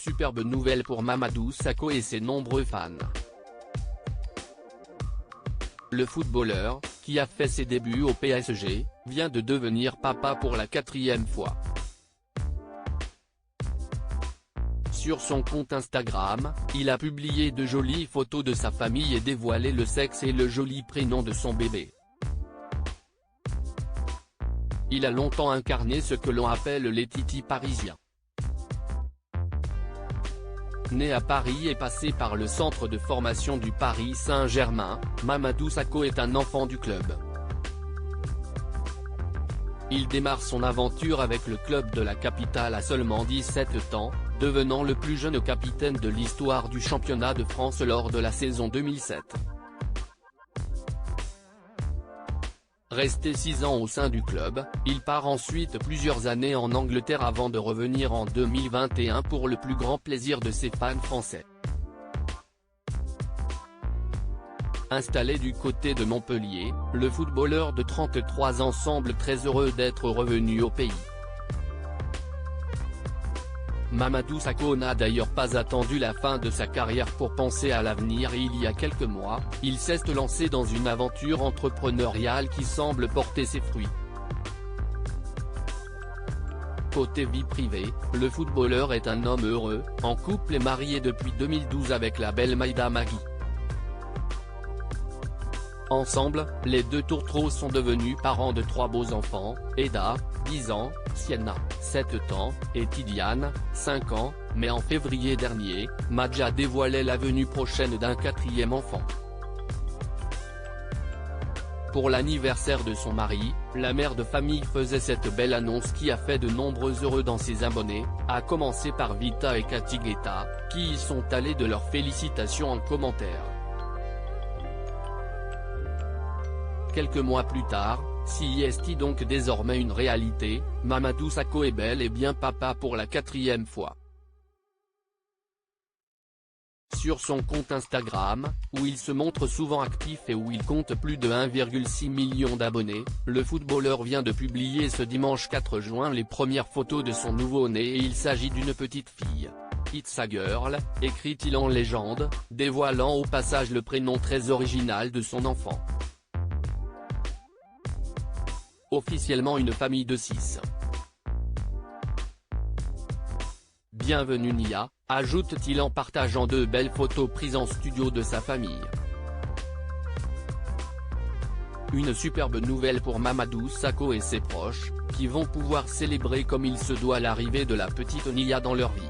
Superbe nouvelle pour Mamadou Sakho et ses nombreux fans. Le footballeur, qui a fait ses débuts au PSG, vient de devenir papa pour la 4e fois. Sur son compte Instagram, il a publié de jolies photos de sa famille et dévoilé le sexe et le joli prénom de son bébé. Il a longtemps incarné ce que l'on appelle les titis parisiens. Né à Paris et passé par le centre de formation du Paris Saint-Germain, Mamadou Sakho est un enfant du club. Il démarre son aventure avec le club de la capitale à seulement 17 ans, devenant le plus jeune capitaine de l'histoire du championnat de France lors de la saison 2007. Resté 6 ans au sein du club, il part ensuite plusieurs années en Angleterre avant de revenir en 2021 pour le plus grand plaisir de ses fans français. Installé du côté de Montpellier, le footballeur de 33 ans semble très heureux d'être revenu au pays. Mamadou Sakho n'a d'ailleurs pas attendu la fin de sa carrière pour penser à l'avenir et il y a quelques mois, il s'est lancé dans une aventure entrepreneuriale qui semble porter ses fruits. Côté vie privée, le footballeur est un homme heureux, en couple et marié depuis 2012 avec la belle Maïda Magui. Ensemble, les deux tourtereaux sont devenus parents de 3 beaux enfants, Eda, 10 ans, Sienna, 7 ans, et Tidiane, 5 ans, mais en février dernier, Madja dévoilait la venue prochaine d'un 4e enfant. Pour l'anniversaire de son mari, la mère de famille faisait cette belle annonce qui a fait de nombreux heureux dans ses abonnés, à commencer par Vita et Cathy Guetta, qui y sont allés de leurs félicitations en commentaire. Quelques mois plus tard, si est donc désormais une réalité, Mamadou Sakho est bel et bien papa pour la 4e fois. Sur son compte Instagram, où il se montre souvent actif et où il compte plus de 1,6 million d'abonnés, le footballeur vient de publier ce dimanche 4 juin les premières photos de son nouveau-né et il s'agit d'une petite fille. It's a girl, écrit-il en légende, dévoilant au passage le prénom très original de son enfant. Officiellement une famille de 6. Bienvenue Nia, ajoute-t-il en partageant 2 belles photos prises en studio de sa famille. Une superbe nouvelle pour Mamadou Sakho et ses proches, qui vont pouvoir célébrer comme il se doit l'arrivée de la petite Nia dans leur vie.